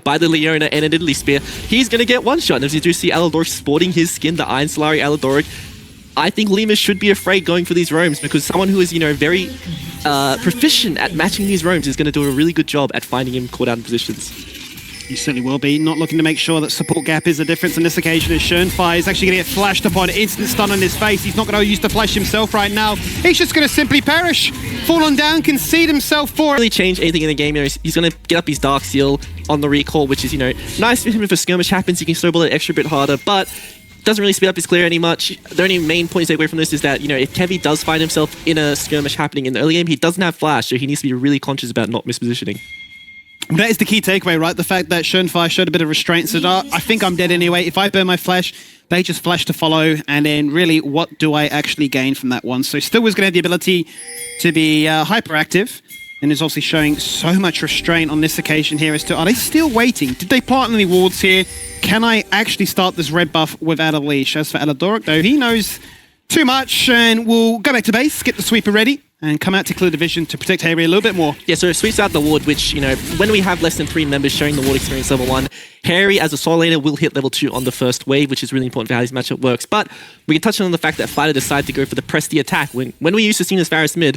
by the Leona and an Italy Spear, he's going to get one shot. And as you do see Aladoric sporting his skin, the Iron Solari Aladoric, I think Limas should be afraid going for these roams because someone who is, very proficient at matching these roams is going to do a really good job at finding him cooldown positions. He certainly will be. Not looking to make sure that support gap is the difference on this occasion as Schönfire is actually going to get flashed upon. Instant stun on his face. He's not going to use the flash himself right now. He's just going to simply perish. Fallen down, concede himself for it. Really change anything in the game. He's going to get up his Dark Seal on the recall, which is, nice for him if a skirmish happens. He can snowball it extra bit harder, but doesn't really speed up his clear any much. The only main point to take away from this is that, if Kevy does find himself in a skirmish happening in the early game, he doesn't have flash, so he needs to be really conscious about not mispositioning. That is the key takeaway, right? The fact that Schönfire showed a bit of restraint, said, I think I'm dead anyway. If I burn my flash, they just flash to follow. And then really, what do I actually gain from that one? So still was going to have the ability to be hyperactive. And is also showing so much restraint on this occasion here as to, are they still waiting? Did they plant any wards here? Can I actually start this red buff without a leash? As for Aladoric, though, he knows too much and will go back to base, get the sweeper ready, and come out to clear the vision to protect Harry a little bit more. Yeah, so it sweeps out the ward, which, when we have less than 3 members showing the ward experience level 1, Harry, as a solo laner, will hit level 2 on the first wave, which is really important for how this matchup works. But we can touch on the fact that Fighter decided to go for the press the attack. When we used to see this Varus mid,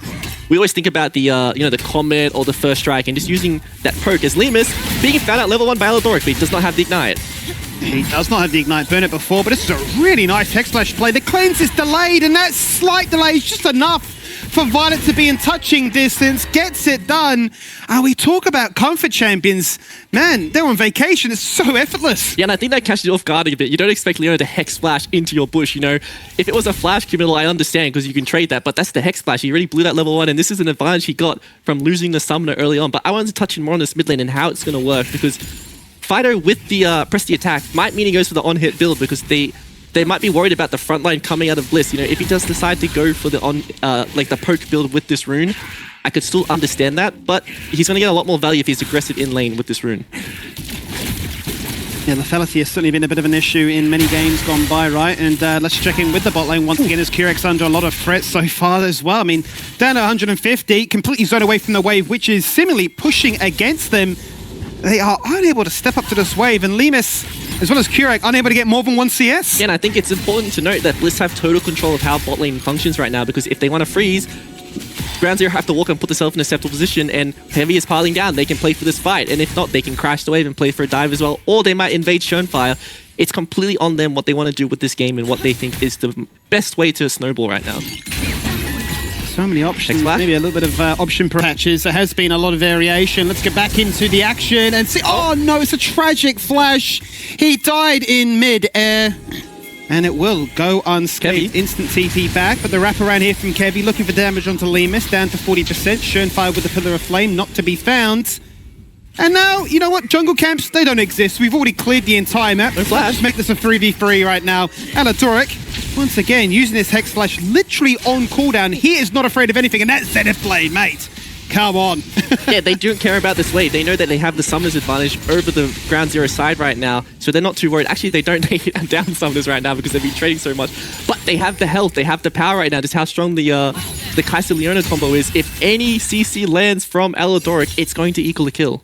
we always think about the, the Comet or the first strike, and just using that poke as Limas being found out level 1 by Aladoric, but he does not have the ignite. He does not have the ignite, burn it before, but this is a really nice Hex Slash play. The cleanse is delayed, and that slight delay is just enough for Violet to be in touching distance, gets it done. We talk about comfort champions. Man, they're on vacation. It's so effortless. Yeah, and I think that catches you off guard a bit. You don't expect Leona to Hex Flash into your bush, If it was a Flash criminal, I understand, because you can trade that, but that's the Hex Flash. He already blew that level 1, and this is an advantage he got from losing the Summoner early on. But I wanted to touch more on this mid lane and how it's going to work, because Fido with the press the attack might mean he goes for the on-hit build, because they might be worried about the front line coming out of Bliss. If he does decide to go for the the poke build with this rune, I could still understand that, but he's going to get a lot more value if he's aggressive in lane with this rune. Yeah, lethality has certainly been a bit of an issue in many games gone by, right? And let's check in with the bot lane once again, as Curex under a lot of threat so far as well. I mean, down to 150, completely zoned away from the wave, which is seemingly pushing against them. They are unable to step up to this wave, and Limas, as well as Curek, unable to get more than 1 CS. Yeah, and I think it's important to note that Bliss have total control of how bot lane functions right now, because if they want to freeze, Ground Zero have to walk and put themselves in a acceptable position, and Heavy is piling down. They can play for this fight, and if not, they can crash the wave and play for a dive as well, or they might invade Schönfire. It's completely on them what they want to do with this game and what they think is the best way to snowball right now. So many options, maybe a little bit of option patches. There has been a lot of variation. Let's get back into the action and see. Oh no, it's a tragic flash. He died in mid-air. And it will go unscathed. Kevy. Instant TP back, but the wraparound here from Kevy, looking for damage onto Limas, down to 40%. Schönfire with the Pillar of Flame, not to be found. And now, you know what? Jungle camps, they don't exist. We've already cleared the entire map. Let's just make this a 3v3 right now. Aladoric, once again, using his Hex Slash literally on cooldown. He is not afraid of anything, and that's Zenith Blade, mate. Come on. Yeah, they don't care about this wave. They know that they have the Summoners advantage over the Ground Zero side right now, so they're not too worried. Actually, they don't take down Summoners right now because they've been trading so much. But they have the health, they have the power right now, just how strong the Kai'Sa Leona combo is. If any CC lands from Aladoric, it's going to equal a kill.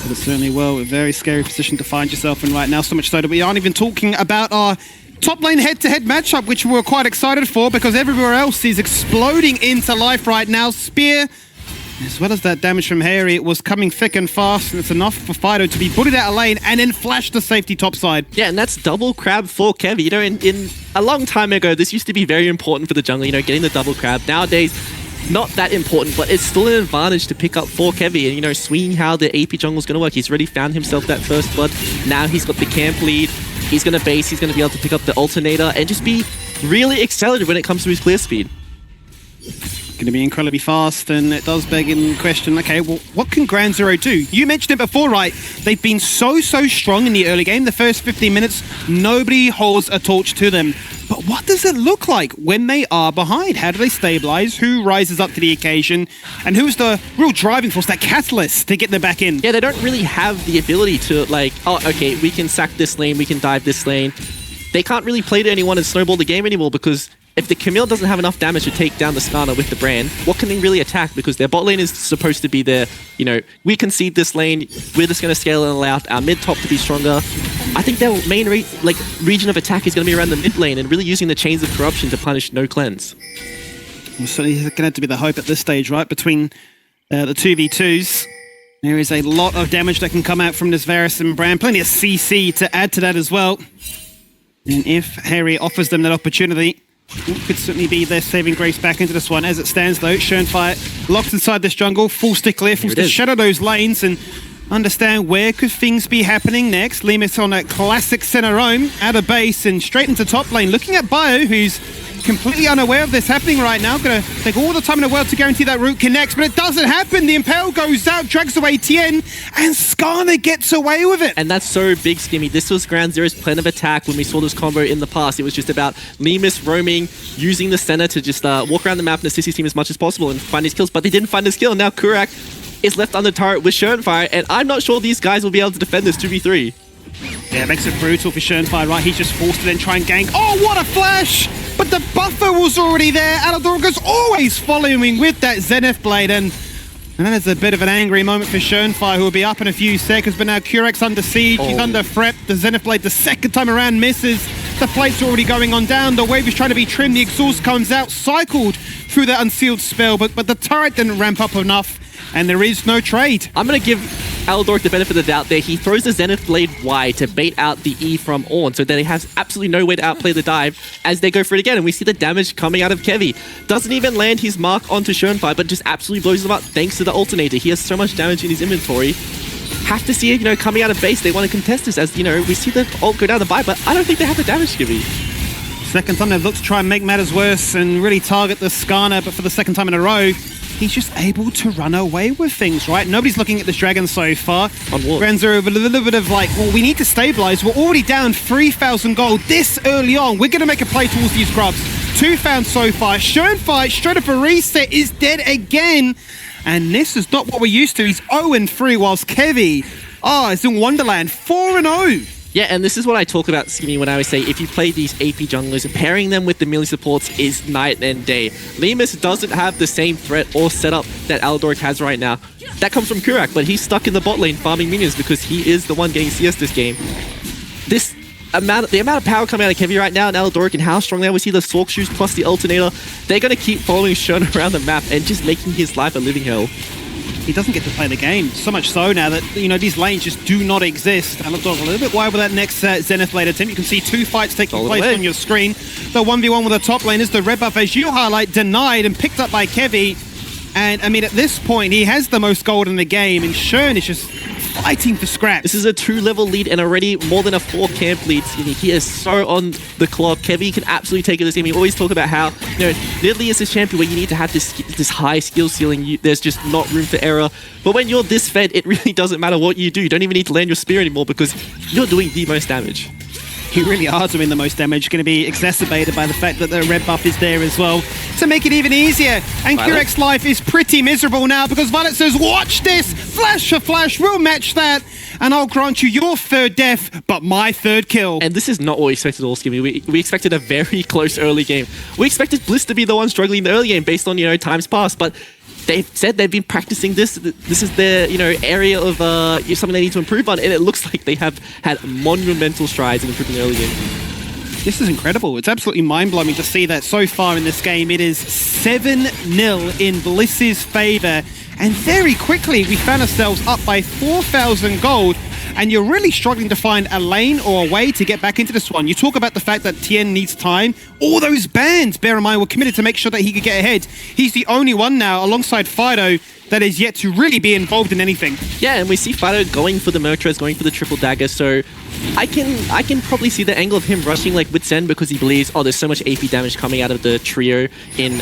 It certainly will. A very scary position to find yourself in right now. So much so that we aren't even talking about our top lane head-to-head matchup, which we're quite excited for because everywhere else is exploding into life right now. Spear, as well as that damage from Harry, it was coming thick and fast, and it's enough for Fido to be bullied out of lane and then flash to safety topside. Yeah, and that's double crab for Kevy. In a long time ago, this used to be very important for the jungle, getting the double crab. Nowadays, not that important, but it's still an advantage to pick up for Kevy and, seeing how the AP jungle is going to work. He's already found himself that first blood. Now he's got the camp lead. He's going to base. He's going to be able to pick up the alternator and just be really accelerated when it comes to his clear speed. Going to be incredibly fast, and it does beg in question, okay, well, what can Ground Zero do? You mentioned it before, right? They've been so strong in the early game. The first 15 minutes, nobody holds a torch to them. But what does it look like when they are behind? How do they stabilize? Who rises up to the occasion? And who's the real driving force, that catalyst to get them back in? Yeah, they don't really have the ability to, oh, okay, we can sack this lane, we can dive this lane. They can't really play to anyone and snowball the game anymore because if the Camille doesn't have enough damage to take down the Skarner with the Brand, what can they really attack? Because their bot lane is supposed to be their, we concede this lane, we're just going to scale and allow our mid top to be stronger. I think their main region of attack is going to be around the mid lane and really using the Chains of Corruption to punish no cleanse. Well, certainly going to have to be the hope at this stage, right? Between the 2v2s. There is a lot of damage that can come out from this Varus and Brand. Plenty of CC to add to that as well. And if Harry offers them that opportunity, it could certainly be their saving grace back into this one. As it stands though, Schönfire locked inside this jungle, full stick clear, full to shadow those lanes and understand where could things be happening next. Limus on a classic center roam, out of base and straight into top lane. Looking at Bio, who's completely unaware of this happening right now. Gonna take all the time in the world to guarantee that route connects, but it doesn't happen. The Impale goes out, drags away Tien, and Skarner gets away with it. And that's so big, Skimmy. This was Ground Zero's plan of attack when we saw this combo in the past. It was just about Limus roaming, using the center to just walk around the map and assist his team as much as possible and find his kills, but they didn't find his kill. And now Kurak is left under turret with Schönfire, and I'm not sure these guys will be able to defend this 2v3. Yeah, it makes it brutal for Schönfire, right? He's just forced to then try and gank. Oh, what a flash! But the buffer was already there. Alidorga's always following with that Zenith Blade, and then there's a bit of an angry moment for Schönfire, who will be up in a few seconds, but now Kurek's under siege. He's under threat. The Zenith Blade the second time around misses. The plate's already going on down. The wave is trying to be trimmed. The exhaust comes out, cycled through that unsealed spell, but the turret didn't ramp up enough, and there is no trade. I'm going to give Aldork the benefit of the doubt there. He throws the Zenith Blade wide to bait out the E from Ornn, so that he has absolutely no way to outplay the dive as they go for it again. And we see the damage coming out of Kevy. Doesn't even land his mark onto Schönfire, but just absolutely blows him up thanks to the alternator. He has so much damage in his inventory. Have to see it, coming out of base. They want to contest this as, we see the ult go down the buy, but I don't think they have the damage, Kevy. Second time they've looked to try and make matters worse and really target the Skarner, but for the second time in a row, he's just able to run away with things, right? Nobody's looking at this dragon so far. Ground Zero with a little bit of we need to stabilize. We're already down 3,000 gold this early on. We're going to make a play towards these grubs. 2 found so far. Schönfire, straight up a reset, is dead again. And this is not what we're used to. He's 0-3, whilst Kevy, is in Wonderland, 4-0. Yeah, and this is what I talk about, Skinny, when I always say if you play these AP junglers, pairing them with the melee supports is night and day. Limus doesn't have the same threat or setup that Aldork has right now. That comes from Kurak, but he's stuck in the bot lane farming minions because he is the one getting CS this game. The amount of power coming out of Kevy right now and Aldork and how strong they are, we see the Sork Shoes plus the alternator. They're going to keep following Shön around the map and just making his life a living hell. He doesn't get to play the game. So much so now that, these lanes just do not exist. And looks a little bit wide with that next Zenith Blade attempt. You can see 2 fights taking place on your screen. The 1v1 with the top lane is the red buff, as you highlight, denied and picked up by Kevy. And, at this point, he has the most gold in the game, and Shön is just fighting for scraps. This is a 2-level lead and already more than a 4 camp lead. He is so on the clock. Kevy can absolutely take it this game. We always talk about how, Nidalee is this champion where you need to have this high skill ceiling. There's just not room for error. But when you're this fed, it really doesn't matter what you do. You don't even need to land your spear anymore because you're doing the most damage. You really are doing the most damage. Going to be exacerbated by the fact that the red buff is there as well to make it even easier. And Kurek's life is pretty miserable now because Violet says, watch this! Flash for flash, we'll match that. And I'll grant you your 3rd death, but my 3rd kill. And this is not what we expected at all, Skimmy. We expected a very close early game. We expected Bliss to be the one struggling in the early game based on, times past, but they've said they've been practicing this. This is their, area of something they need to improve on, and it looks like they have had monumental strides in improving the early game. This is incredible. It's absolutely mind-blowing to see that so far in this game. It is 7-0 in Bliss's favor, and very quickly we found ourselves up by 4,000 gold. And you're really struggling to find a lane or a way to get back into this one. You talk about the fact that Tien needs time. All those bans, bear in mind, were committed to make sure that he could get ahead. He's the only one now, alongside Fido, that is yet to really be involved in anything. Yeah, and we see Fido going for the Murderers, going for the triple dagger, so I can probably see the angle of him rushing like Wit's End because he believes, there's so much AP damage coming out of the trio in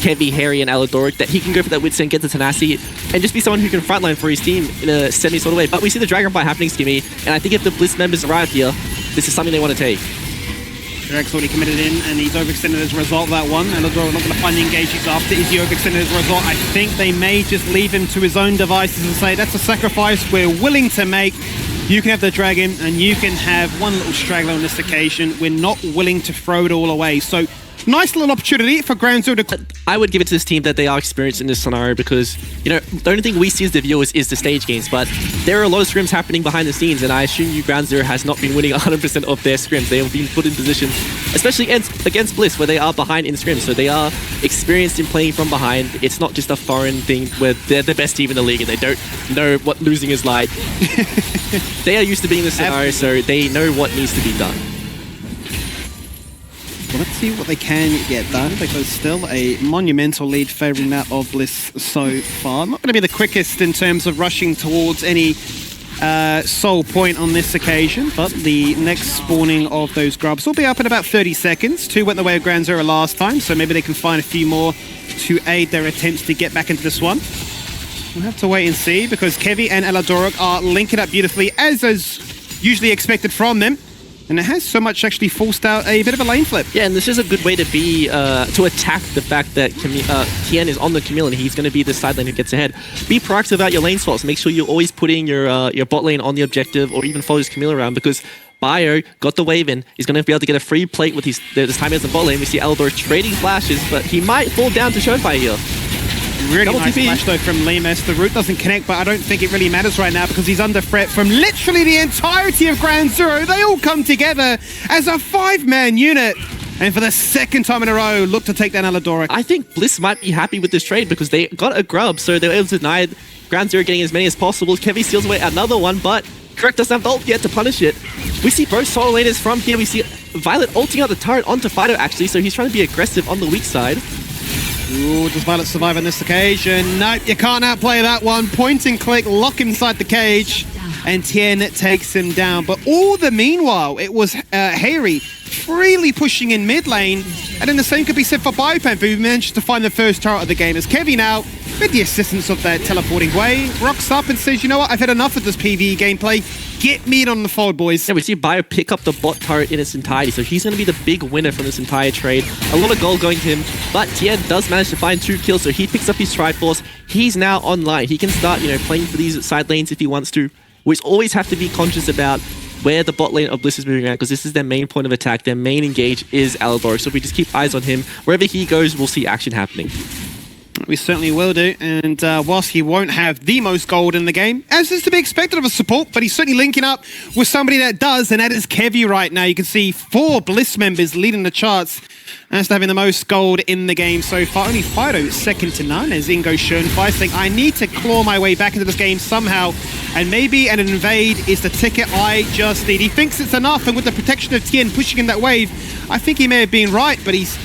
Kevy, Harry, and Alidoric that he can go for that Wit's End, get the tenacity, and just be someone who can frontline for his team in a semi sort of way. But we see the Dragon Fight happening, Skimmy, and I think if the Bliss members arrive here, this is something they want to take. Kurek's already committed in, and he's overextended as a result of that one. Alidor not going to find the engage he's after. Is he overextended as a result? I think they may just leave him to his own devices and say, that's a sacrifice we're willing to make. You can have the dragon, and you can have one little straggler on this occasion. We're not willing to throw it all away. So Nice little opportunity for Ground Zero to... I would give it to this team that they are experienced in this scenario because, you know, the only thing we see as the viewers is the stage games, but there are a lot of scrims happening behind the scenes, and I assume you Ground Zero has not been winning 100% of their scrims. They have been put in positions, especially against Bliss, where they are behind in scrims, so they are experienced in playing from behind. It's not just a foreign thing where they're the best team in the league and they don't know what losing is like. They are used to being in this scenario, so they know what needs to be done. Well, let's see what they can get done, because still a monumental lead favouring that of Bliss so far. Not going to be the quickest in terms of rushing towards any sole point on this occasion, but the next spawning of those grubs will be up in about 30 seconds. 2 went the way of Ground Zero last time, so maybe they can find a few more to aid their attempts to get back into this one. We'll have to wait and see, because Kevy and Eladoric are linking up beautifully, as is usually expected from them. And it has so much actually forced out a bit of a lane flip. Yeah, and this is a good way to be to attack the fact that Tien is on the Camille and he's going to be the side lane who gets ahead. Be proactive about your lane swaps. Make sure you're always putting your bot lane on the objective, or even follow his Camille around, because Bio got the wave in. He's going to be able to get a free plate with his time as the bot lane. We see Eldor trading flashes, but he might fall down to Showfire here. Really nice flash though from Lemus. The root doesn't connect, but I don't think it really matters right now because he's under threat from literally the entirety of Ground Zero. They all come together as a 5-man unit. And for the second time in a row, look to take down Eladoric. I think Bliss might be happy with this trade because they got a grub, so they were able to deny Ground Zero getting as many as possible. Kevy steals away another one, but Correct doesn't have the ult yet to punish it. We see both solo laners from here. We see Violet ulting out the turret onto Fido actually, so he's trying to be aggressive on the weak side. Ooh, does Violet survive on this occasion? Nope, you can't outplay that one. Point and click, lock him inside the cage, and Tien takes him down. But all the meanwhile, it was Harry freely pushing in mid lane, and then the same could be said for Biopan, who managed to find the first turret of the game. As Kevy now, with the assistance of that teleporting way, rocks up and says, you know what, I've had enough of this PvE gameplay. Get me on the fold, boys. Yeah, we see Bio pick up the bot turret in its entirety, so he's going to be the big winner from this entire trade. A lot of gold going to him, but Tien does manage to find 2 kills, so he picks up his Triforce. He's now online. He can start, playing for these side lanes if he wants to. We always have to be conscious about where the bot lane of Bliss is moving around, because this is their main point of attack. Their main engage is Eladoric, so if we just keep eyes on him, wherever he goes, we'll see action happening. We certainly will do, and whilst he won't have the most gold in the game, as is to be expected of a support, but he's certainly linking up with somebody that does, and that is Kevy right now. You can see 4 Bliss members leading the charts as to having the most gold in the game so far. Only Fido second to none, as in goes Schoenfire saying, I need to claw my way back into this game somehow, and maybe an invade is the ticket I just need. He thinks it's enough, and with the protection of Tien pushing in that wave, I think he may have been right, but he's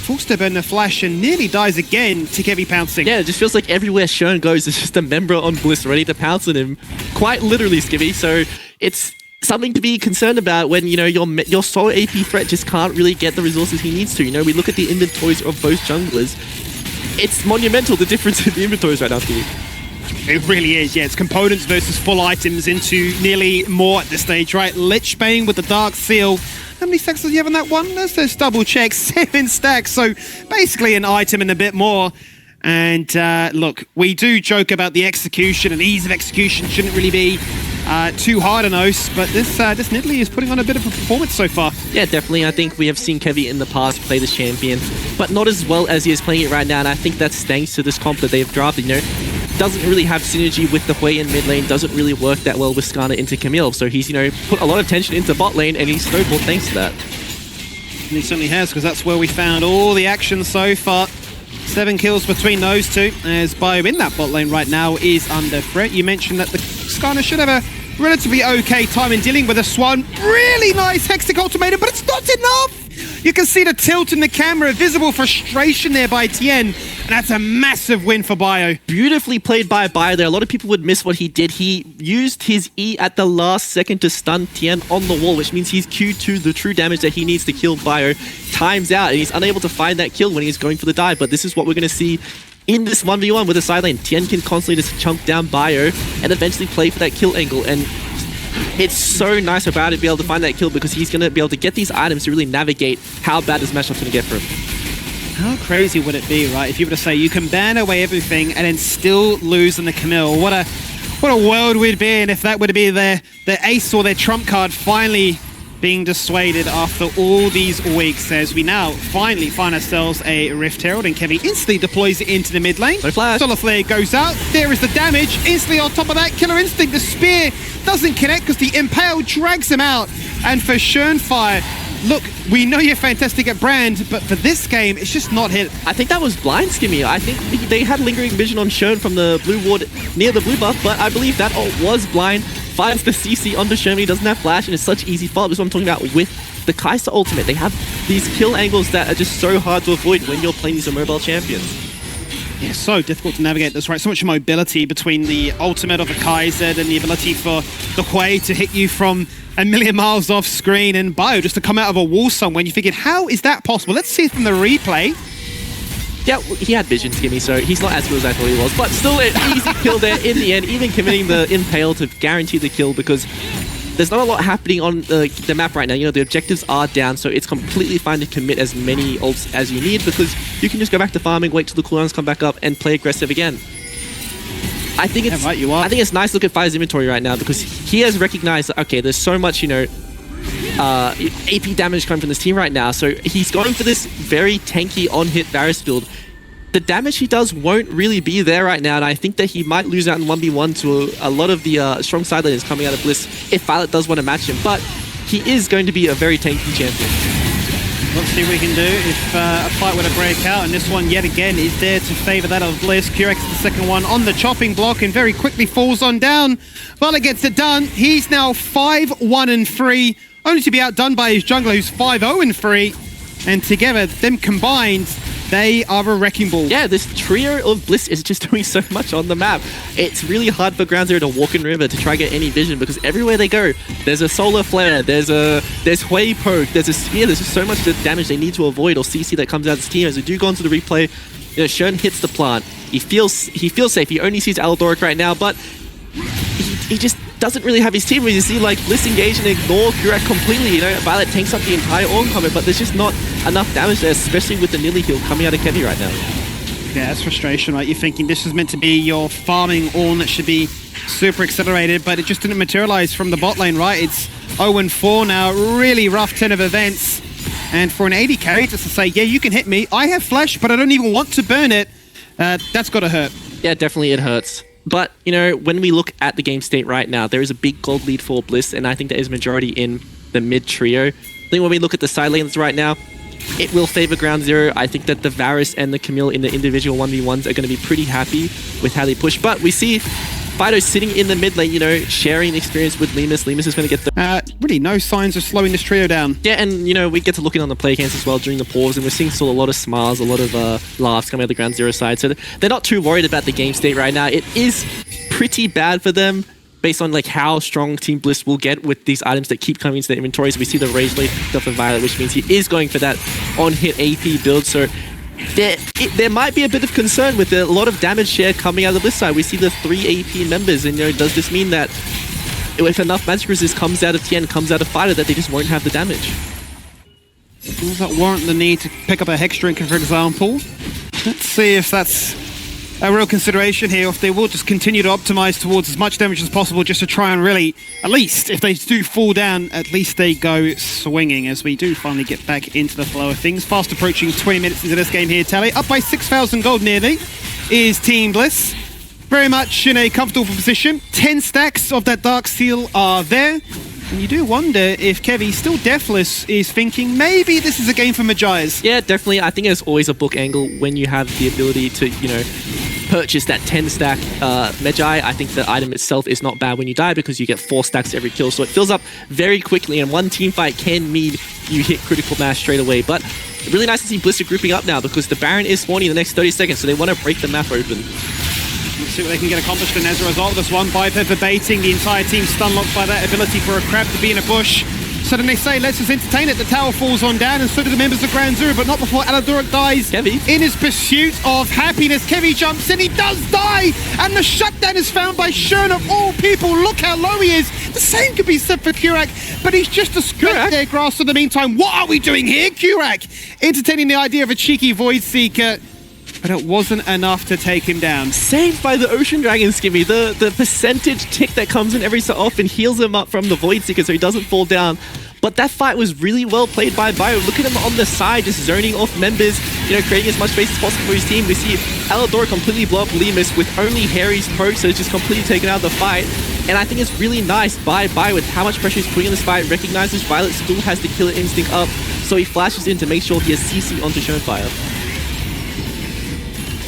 forced to burn the flash and nearly dies again to Kevy pouncing. Yeah, it just feels like everywhere Shern goes, there's just a member on Bliss ready to pounce on him. Quite literally, Skivvy. So it's something to be concerned about when, your solo AP threat just can't really get the resources he needs to. We look at the inventories of both junglers. It's monumental, the difference in the inventories right now, Skivvy. It really is, yeah. It's components versus full items into nearly more at this stage, right? Lichbane with the Dark Seal. How many stacks does he have on that one? Let's just double check. 7 stacks, so basically an item and a bit more. And look, we do joke about the execution, and ease of execution shouldn't really be too hard on us, but this Nidalee is putting on a bit of a performance so far. Yeah, definitely. I think we have seen Kevy in the past play this champion, but not as well as he is playing it right now, and I think that's thanks to this comp that they've drafted. Doesn't really have synergy with the Hui in mid lane, doesn't really work that well with Skarner into Camille, so he's, put a lot of tension into bot lane, and he's snowballed thanks to that. And he certainly has, because that's where we found all the action so far. 7 kills between those two, as Bio in that bot lane right now is under threat. You mentioned that the Skarner should have a relatively okay time in dealing with this one. Really nice Hextech ultimatum, but it's not enough! You can see the tilt in the camera, visible frustration there by Tien, and that's a massive win for Bio. Beautifully played by Bio there. A lot of people would miss what he did. He used his E at the last second to stun Tien on the wall, which means he's Q2, the true damage that he needs to kill Bio. Times out, and he's unable to find that kill when he's going for the dive, but this is what we're going to see in this 1v1 with the side lane. Tien can constantly just chunk down Bio and eventually play for that kill angle, and it's so nice for Bio to be able to find that kill, because he's going to be able to get these items to really navigate how bad this matchup's going to get for him. How crazy would it be, right, if you were to say you can ban away everything and then still lose on the Camille? What a world we'd be in if that would be their ace or their trump card finally being dissuaded after all these weeks as we now finally find ourselves a Rift Herald, and Kevy instantly deploys it into the mid lane. No flash. Solar Flare goes out. There is the damage. Instantly on top of that, Killer Instinct, the spear doesn't connect because the Impale drags him out. And for Schönfire, look, we know you're fantastic at Brand, but for this game, it's just not hit. I think that was blind, Skimmy. I think they had lingering vision on Schön from the blue ward near the blue buff, but I believe that ult was blind. Finds the CC onto Schön, he doesn't have flash, and it's such easy follow-up. This is what I'm talking about with the Kai'Sa ultimate. They have these kill angles that are just so hard to avoid when you're playing these immobile champions. Yeah, so difficult to navigate this, right? So much mobility between the ultimate of the Kai'Sa and the ability for the Hui to hit you from a million miles off screen, and Bio just to come out of a wall somewhere. And you figured, how is that possible? Let's see it from the replay. Yeah, he had vision, Skimmy, so he's not as good as I thought he was. But still an easy kill there in the end, even committing the Impale to guarantee the kill, because there's not a lot happening on the map right now. You know, the objectives are down, so it's completely fine to commit as many ults as you need, because you can just go back to farming, wait till the cooldowns come back up, and play aggressive again. I think it's I think it's nice to look at Fire's inventory right now, because he has recognized that, okay, there's so much, you know, AP damage coming from this team right now, so he's going for this very tanky on-hit Varus build. The damage he does won't really be there right now, and I think that he might lose out in 1v1 to a lot of the strong side laners coming out of Bliss if Violet does want to match him, but he is going to be a very tanky champion. Let's see what he can do if a fight were to break out, and this one yet again is there to favor that of Bliss. Kurak is the second one on the chopping block and very quickly falls on down. Violet gets it done. He's now 5-1-3, only to be outdone by his jungler who's 5-0-3, and together, them combined, they are a wrecking ball. Yeah, this trio of Bliss is just doing so much on the map. It's really hard for Ground Zero to walk in river to try to get any vision, because everywhere they go, there's a solar flare, there's Hui poke, there's a spear, there's just so much damage they need to avoid, or CC that comes out of this team. As we do go into the replay, you know, Schön hits the plant. He feels safe. He only sees Aldoric right now, but he just doesn't really have his team. You see, like, Bliss engage and ignore Kurak completely. You know, Violet tanks up the entire Ornn combat, but there's just not enough damage there, especially with the Nilly heal coming out of Kevy right now. Yeah, that's frustration, right? You're thinking this is meant to be your farming Ornn that should be super accelerated, but it just didn't materialize from the bot lane, right? It's 0-4 now, really rough 10 of events. And for an 80 carry, just to say, yeah, you can hit me. I have flash, but I don't even want to burn it. That's got to hurt. Yeah, definitely it hurts. But, you know, when we look at the game state right now, there is a big gold lead for Bliss, and I think there is majority in the mid trio. I think when we look at the side lanes right now, it will favor Ground Zero. I think that the Varus and the Camille in the individual 1v1s are going to be pretty happy with how they push. But we see Fido sitting in the mid lane, you know, sharing the experience with Lemus. Lemus is going to get the... really no signs of slowing this trio down. Yeah, and, you know, we get to look in on the play cams as well during the pause, and we're seeing still a lot of smiles, a lot of laughs coming out of the Ground Zero side. So they're not too worried about the game state right now. It is pretty bad for them based on like how strong Team Bliss will get with these items that keep coming into their inventories. We see the Rage Blade stuff of Violet, which means he is going for that on-hit AP build. So there might be a bit of concern with a lot of damage share coming out of the Bliss side. We see the 3 AP members, and, you know, does this mean that if enough magic resist comes out of Tien, comes out of Fighter, that they just won't have the damage? Does that warrant the need to pick up a Hex Drinker, for example? Let's see if that's a real consideration here, if they will just continue to optimize towards as much damage as possible just to try and really, at least, if they do fall down, at least they go swinging, as we do finally get back into the flow of things. Fast approaching 20 minutes into this game here, Tally. Up by 6,000 gold nearly is Team Bliss. Very much in a comfortable position. 10 stacks of that Dark Seal are there. And you do wonder if Kevy, still deathless, is thinking maybe this is a game for Magi's. Yeah, definitely. I think there's always a book angle when you have the ability to, you know, purchase that 10 stack Magi. I think the item itself is not bad when you die, because you get 4 stacks every kill. So it fills up very quickly, and one team fight can mean you hit critical mass straight away. But really nice to see Blizzard grouping up now, because the Baron is spawning in the next 30 seconds, so they want to break the map open. Let's see what they can get accomplished, and as a result of this one, Viper baiting the entire team stun-locked by that ability for a crab to be in a bush. So then they say, let's just entertain it. The tower falls on down, and so do the members of Ground Zero, but not before Aldoric dies. Kevy. In his pursuit of happiness, Kevy jumps in, he does die, and the shutdown is found by Schön of all people. Look how low he is. The same could be said for Kurak, but he's just a scratch their grass in the meantime. What are we doing here, Kurak? Entertaining the idea of a cheeky Void Seeker, but it wasn't enough to take him down. Saved by the Ocean Dragon, Skimmy. The percentage tick that comes in every so often heals him up from the Void Seeker so he doesn't fall down. But But that fight was really well played by Bio. Look at him on the side, just zoning off members, you know, creating as much space as possible for his team. We see Alador completely blow up Lemus with only Harry's poke, so it's just completely taken out of the fight. And I think it's really nice by Bio with how much pressure he's putting in this fight, recognizes Violet still has the killer instinct up, so he flashes in to make sure he has CC onto Shonefire.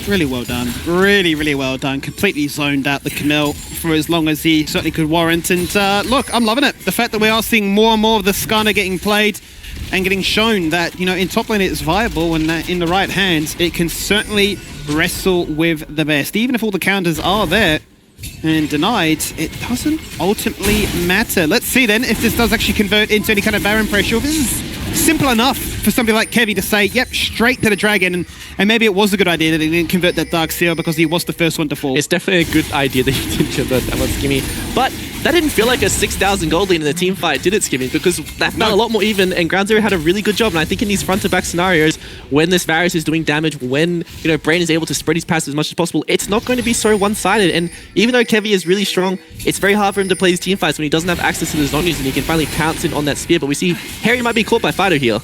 Really well done. Really, really well done. Completely zoned out the Camille for as long as he certainly could warrant. And look, I'm loving it. The fact that we are seeing more and more of the Skarner getting played and getting shown that, you know, in top lane it's viable and that in the right hands, it can certainly wrestle with the best. Even if all the counters are there and denied, it doesn't ultimately matter. Let's see then if this does actually convert into any kind of Baron pressure. This is simple enough for somebody like Kevy to say, yep, straight to the dragon, and maybe it was a good idea that he didn't convert that Dark Seal because he was the first one to fall. It's definitely a good idea that he didn't convert that one, Skimmy. But that didn't feel like a 6,000 gold lead in the team fight, did it, Skimmy? Because that felt a lot more even, and Ground Zero had a really good job. And I think in these front-to-back scenarios, when this Varus is doing damage, when, you know, Brain is able to spread his pass as much as possible, it's not going to be so one-sided. And even though Kevy is really strong, it's very hard for him to play his team fights when he doesn't have access to the Zonyas and he can finally pounce in on that spear. But we see Harry might be caught by Fido here.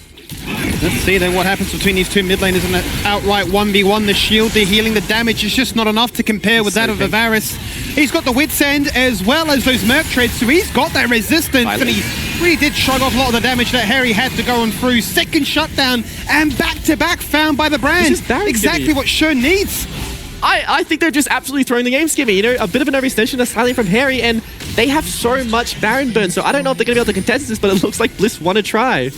Let's see then what happens between these two mid laners in that outright 1v1. The shield, the healing, the damage is just not enough to compare with that of the Varus. He's got the Wit's End as well as those Merc Treads, so he's got that resistance, and he really did shrug off a lot of the damage that Harry had to go on through. Second shutdown and back-to-back found by the brand. Exactly what Shern needs. I think they're just absolutely throwing the game, Skimmy. You know, a bit of an overextension that's slightly from Harry, and they have so much Baron burn, so I don't know if they're going to be able to contest this, but it looks like Bliss want to try.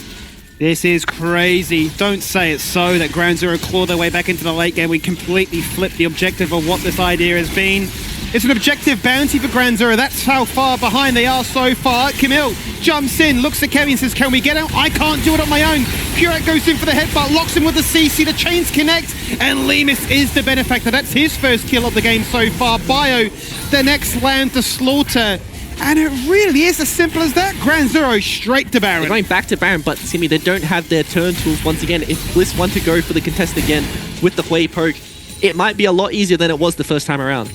This is crazy. Don't say it's so that Ground Zero claw their way back into the late game. We completely flipped the objective of what this idea has been. It's an objective bounty for Ground Zero. That's how far behind they are so far. Camille jumps in, looks at Kevin and says, can we get out? I can't do it on my own. Kurak goes in for the headbutt, locks him with the CC. The chains connect, and Lemus is the benefactor. That's his first kill of the game so far. Bio, the next land to slaughter. And it really is as simple as that. Ground Zero straight to Baron. They're going back to Baron, but Skimmy, they don't have their turn tools once again. If Bliss want to go for the contest again with the Hui poke, it might be a lot easier than it was the first time around.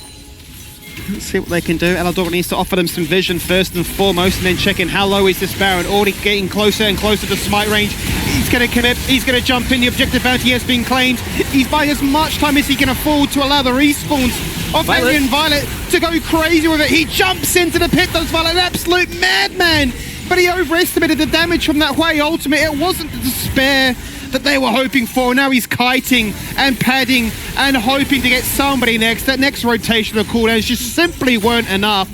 Let's see what they can do. Alador needs to offer them some vision first and foremost, and then check in how low is this Baron. Already getting closer and closer to smite range. He's going to commit. He's going to jump in. The objective bounty has been claimed. He's buying as much time as he can afford to allow the respawns of Harry and Violet to go crazy with it. He jumps into the pit, does Violet, an absolute madman. But he overestimated the damage from that Hui ultimate. It wasn't the despair that they were hoping for. Now he's kiting and padding and hoping to get somebody next. That next rotation of cooldowns just simply weren't enough.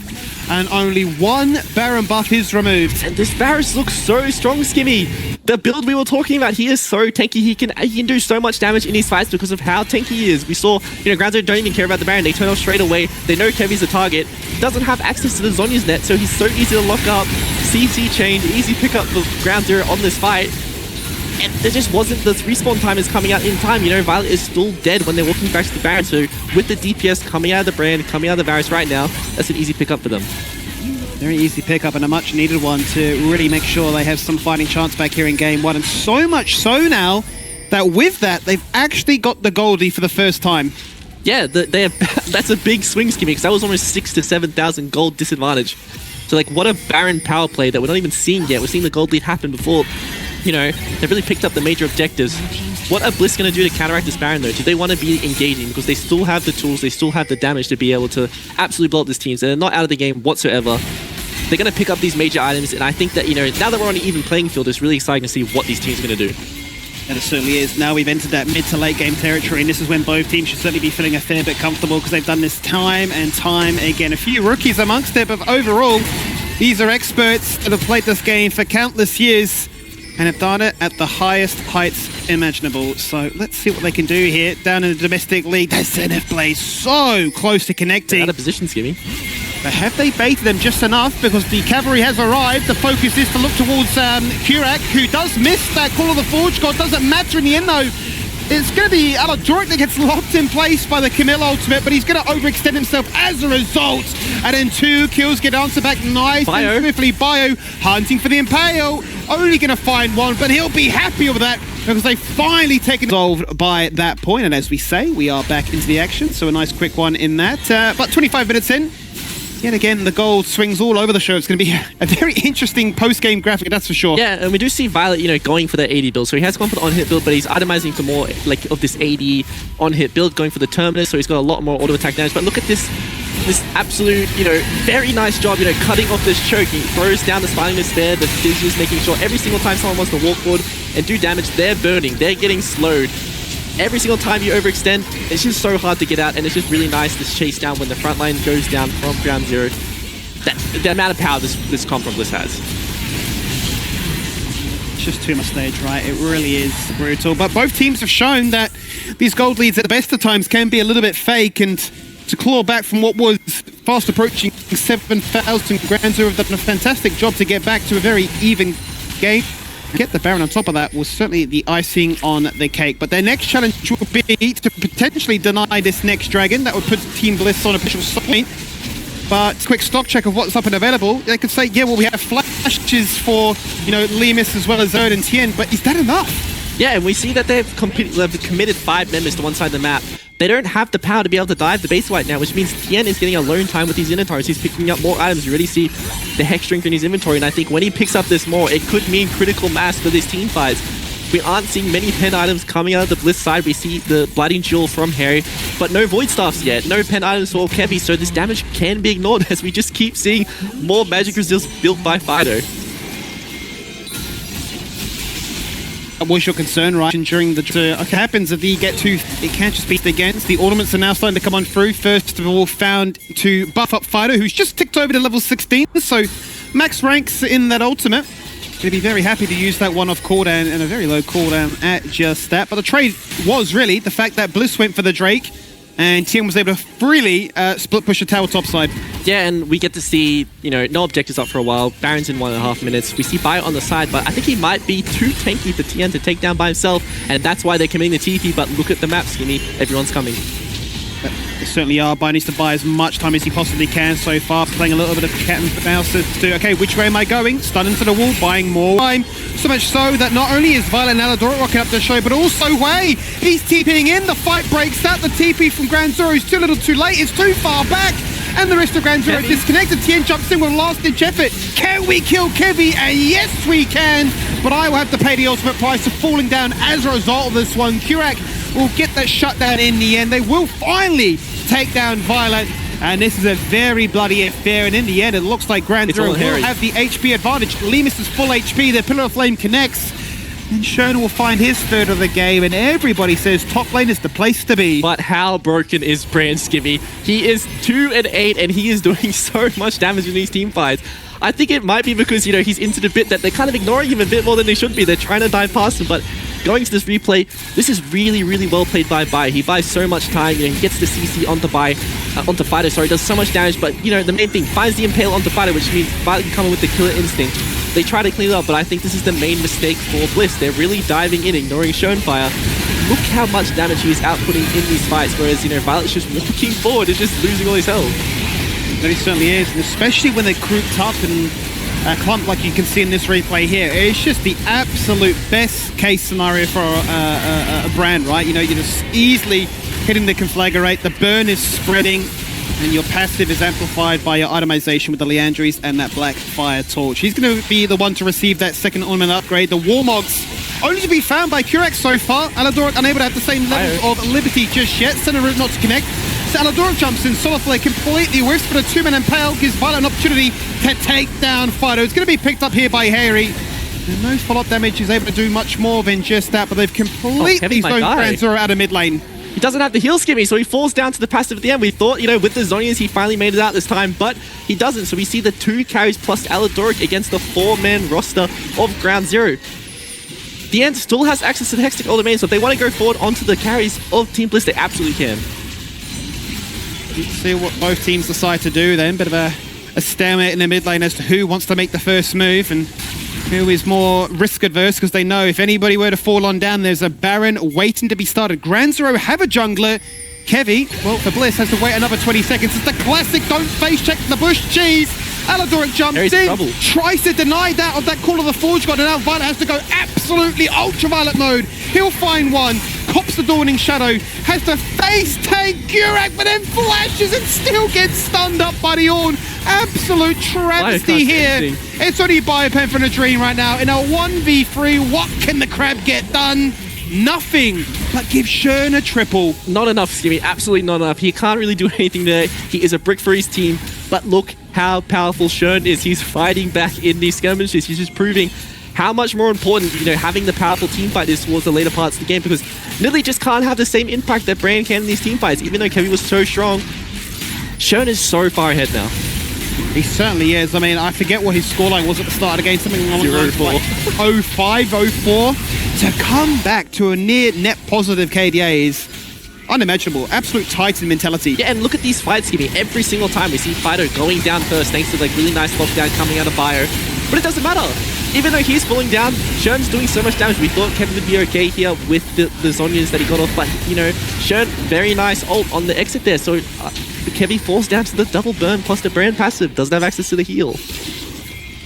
And only one Baron buff is removed. And this Varus looks so strong, Skimmy. The build we were talking about, he is so tanky. He can do so much damage in these fights because of how tanky he is. We saw, you know, Ground Zero don't even care about the Baron. They turn off straight away. They know Kevy's the target. Doesn't have access to the Zonya's net, so he's so easy to lock up. CC chained, easy pick up for Ground Zero on this fight. And there just wasn't, the respawn time is coming out in time. You know, Violet is still dead when they're walking back to the Baron. So with the DPS coming out of the Brand, coming out of the Varus right now, that's an easy pickup for them. Very easy pickup and a much needed one to really make sure they have some fighting chance back here in game one. And so much so now that with that, they've actually got the Goldie for the first time. Yeah, that's a big swing, Skimmy, because that was almost 6,000 to 7,000 gold disadvantage. So like, what a Baron power play that we're not even seeing yet. We're seeing the gold lead happen before, you know, they've really picked up the major objectives. What are Bliss going to do to counteract this Baron, though? Do they want to be engaging? Because they still have the tools, they still have the damage to be able to absolutely blow up this team. So they're not out of the game whatsoever. They're going to pick up these major items, and I think that, you know, now that we're on an even playing field, it's really exciting to see what these teams are going to do. And it certainly is. Now we've entered that mid to late game territory, and this is when both teams should certainly be feeling a fair bit comfortable because they've done this time and time again. A few rookies amongst it, but overall, these are experts that have played this game for countless years and have done it at the highest heights imaginable. So let's see what they can do here. Down in the domestic league, that Zenith Blaze so close to connecting. Out of position, Skimmy. But have they baited them just enough? Because the cavalry has arrived. The focus is to look towards Kurak, who does miss that Call of the Forge God. Doesn't matter in the end, though. It's going to be Aladoric that gets locked in place by the Camille ultimate, but he's going to overextend himself as a result. And then 2 kills get answered back nice and swiftly. Bio hunting for the Impale. Only going to find one, but he'll be happy with that because they've finally taken resolved by that point. And as we say, we are back into the action. So a nice quick one in that. But 25 minutes in, Yet again, the gold swings all over the show. It's going to be a very interesting post-game graphic, that's for sure. Yeah, and we do see Violet, going for the AD build. So he has gone for the on-hit build, but he's itemizing for more of this AD on-hit build, going for the Terminus, so he's got a lot more auto-attack damage. But look at this absolute, very nice job, cutting off this choke. He throws down the Spineless there, the Fizz making sure every single time someone wants to walk forward and do damage, they're burning, they're getting slowed. Every single time you overextend, it's just so hard to get out, and it's just really nice this chase down when the front line goes down from ground zero. The amount of power this comp from Bliss has. It's just too much stage, right? It really is brutal. But both teams have shown that these gold leads at the best of times can be a little bit fake, and to claw back from what was fast approaching 7,000, Ground Zero have done a fantastic job to get back to a very even game. Get the Baron on top of that was certainly the icing on the cake. But their next challenge will be to potentially deny this next dragon. That would put Team Bliss on a official point. But quick stock check of what's up and available. They could say, yeah, well, we have flashes for, Lemus as well as Zerd and Tien, but is that enough? Yeah, and we see that they've committed 5 members to one side of the map. They don't have the power to be able to dive the base right now, which means Tien is getting alone time with these Inventories. He's picking up more items. You already see the Hex strength in his inventory, and I think when he picks up this more, it could mean critical mass for these team fights. We aren't seeing many pen items coming out of the Bliss side. We see the Blighting Jewel from Harry, but no Void Staffs yet. No pen items for Kevy, so this damage can be ignored as we just keep seeing more magic resils built by Fido. That was your concern, right? And during the what happens if you get too, it can't just beat against. The ornaments are now starting to come on through. First of all, found to buff up Fido, who's just ticked over to level 16. So max ranks in that ultimate. Going to be very happy to use that one off cooldown and a very low cooldown at just that. But the trade was really the fact that Bliss went for the Drake and Tien was able to freely split push the tower topside. Yeah, and we get to see, no objectives up for a while. Baron's in 1.5 minutes. We see Bio on the side, but I think he might be too tanky for Tien to take down by himself, and that's why they're committing the TP, but look at the map, Skinny. Everyone's coming. They certainly are. Bio needs to buy as much time as he possibly can so far, playing a little bit of cat and mouse to, okay, which way am I going? Stun into the wall, buying more time. So much so that not only is Violet and Alador rocking up the show, but also Wei. He's TPing in, the fight breaks out, the TP from Ground Zero is too little too late, it's too far back, and the rest of Ground Zero disconnected. Tien jumps in with a last-ditch effort. Can we kill Kevy? And yes, we can, but I will have to pay the ultimate price of falling down as a result of this one. Kurak will get that shutdown in the end. They will finally take down Violet, and this is a very bloody affair, and in the end it looks like Ground Zero will have the HP advantage. Lemus is full HP, the Pillar of Flame connects, and Shern will find his third of the game, and everybody says top lane is the place to be. But how broken is Brand Skimmy? He is 2-8 and he is doing so much damage in these team fights. I think it might be because, he's into the bit that they're kind of ignoring him a bit more than they should be. They're trying to dive past him, but going to this replay, this is really, really well played by Bai. He buys so much time, he gets the CC onto Fido, does so much damage, but, the main thing, finds the Impale onto Fido, which means Violet can come in with the killer instinct. They try to clean it up, but I think this is the main mistake for Bliss. They're really diving in, ignoring Schoenfire. Look how much damage he's outputting in these fights, whereas, Violet's just walking forward and just losing all his health. But he certainly is, and especially when they're grouped up and clumped like you can see in this replay here. It's just the absolute best case scenario for a brand, right? You're just easily hitting the conflagrate, the burn is spreading, and your passive is amplified by your itemization with the Leandries and that Black Fire Torch. He's going to be the one to receive that second ornament upgrade. The Warmogs only to be found by Kurak so far. Aladoric unable to have the same level of Liberty just yet. Center route not to connect. So Aladoric jumps in, Soliflare completely whiffs, but a 2-man Impale gives Violet an opportunity to take down Fido. It's going to be picked up here by Harry. And no follow-up damage is able to do much more than just that, but they've completely thrown Ground Zero out of mid lane. He doesn't have the heal Skimmy, so he falls down to the passive at the end. We thought, with the Zonians, he finally made it out this time, but he doesn't. So we see the 2 carries plus Aladoric against the 4-man roster of Ground Zero. The End still has access to the Hextech All Domain, so if they want to go forward onto the carries of Team Bliss, they absolutely can. Let's see what both teams decide to do then. Bit of a stalemate in the mid lane as to who wants to make the first move and who is more risk adverse, because they know if anybody were to fall on down, there's a Baron waiting to be started. Ground Zero have a jungler. Kevy, well, for Bliss, has to wait another 20 seconds. It's the classic don't face check the bush cheese. Aladoric jumps in, tries to deny that call of the Forge God, and now Violet has to go absolutely ultraviolet mode. He'll find one, pops the Dawning Shadow, has to face tank Gurak, but then flashes and still gets stunned up by the Ornn. Absolute travesty here. It's only Biopen from the Dream right now. In a 1v3, what can the Crab get done? Nothing, but give Shern a triple. Not enough, Skimmy. Absolutely not enough. He can't really do anything there. He is a brick for his team, but look how powerful Shern is. He's fighting back in these skirmishes. He's just proving how much more important, having the powerful team fight is towards the later parts of the game, because Lily just can't have the same impact that Brand can in these team fights. Even though Kevin was so strong, Shern is so far ahead now. He certainly is. I mean, I forget what his scoreline was at the start of the game. Something along the lines of like 0-5, 0-4. To come back to a near net positive KDA is unimaginable. Absolute Titan mentality. Yeah, and look at these fights, Skimmy. Every single time we see Fido going down first, thanks to like really nice lockdown coming out of Bio. But it doesn't matter. Even though he's falling down, Shern's doing so much damage. We thought Kevin would be okay here with the Zhonyas that he got off, but, Shern, very nice ult on the exit there. So Kevin falls down to the double burn plus the Brand passive. Doesn't have access to the heal.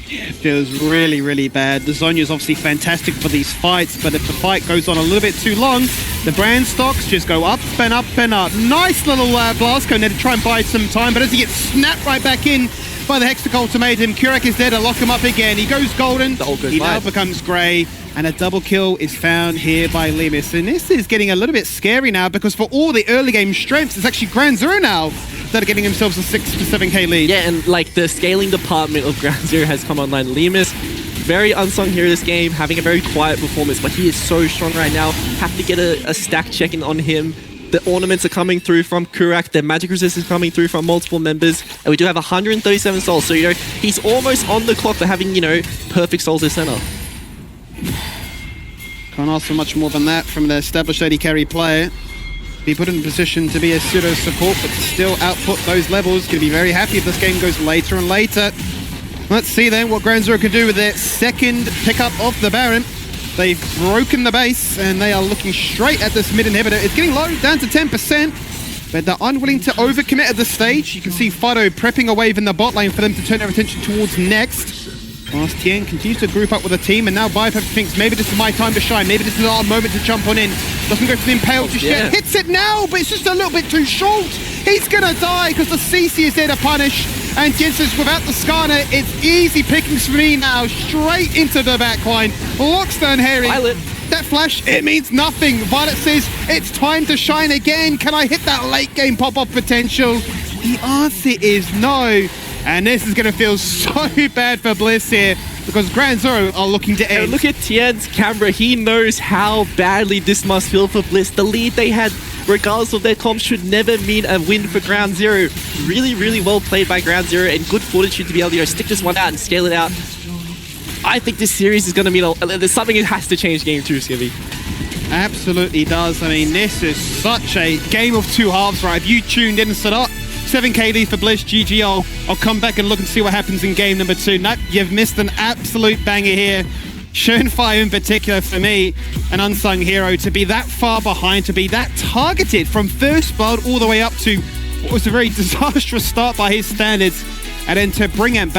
Yeah, it feels really, really bad. The Zhonya's obviously fantastic for these fights, but if the fight goes on a little bit too long, the Brand stocks just go up and up and up. Nice little blast cone there to try and buy some time, but as he gets snapped right back in by the Hextech ultimatum, Gurak is there to lock him up again. He goes golden, he now becomes grey, and a double kill is found here by Lemus. And this is getting a little bit scary now, because for all the early game strengths, it's actually Ground Zero now that are getting themselves a 6 to 7k lead. Yeah, and like the scaling department of Ground Zero has come online. Lemus, very unsung hero this game, having a very quiet performance, but he is so strong right now. Have to get a stack check-in on him. The ornaments are coming through from Gurak, the magic resist is coming through from multiple members, and we do have 137 souls, so he's almost on the clock for having, perfect souls to center. Can't ask for much more than that from the established AD carry player. Be put in a position to be a pseudo support, but still output those levels. Gonna be very happy if this game goes later and later. Let's see then what Ground Zero can do with their second pickup of the Baron. They've broken the base, and they are looking straight at this mid inhibitor. It's getting low, down to 10%, but they're unwilling to overcommit at this stage. You can see Fido prepping a wave in the bot lane for them to turn their attention towards next. Whilst Tien continues to group up with a team, and now Biopen thinks maybe this is my time to shine. Maybe this is our moment to jump on in. Doesn't go for the Impale just yet. Hits it now, but it's just a little bit too short. He's gonna die because the CC is there to punish. And Tien says, without the Skarner, it's easy pickings for me now. Straight into the backline. Locks down Harry. Violet. That flash, it means nothing. Violet says, it's time to shine again. Can I hit that late game pop-up potential? The answer is no. And this is going to feel so bad for Bliss here, because Ground Zero are looking to end. Look at Tien's camera. He knows how badly this must feel for Bliss. The lead they had, regardless of their comp, should never mean a win for Ground Zero. Really, really well played by Ground Zero, and good fortitude to be able to stick this one out and scale it out. I think this series is going to mean there's something that has to change game 2, Skivvy. Absolutely does. I mean, this is such a game of two halves, right? If you tuned in and said, oh, 7k lead for Bliss, GG, I'll come back and look and see what happens in game number 2. Nope, you've missed an absolute banger here. Shernfire in particular, for me, an unsung hero, to be that far behind, to be that targeted from first blood all the way up to what was a very disastrous start by his standards, and then to bring him back.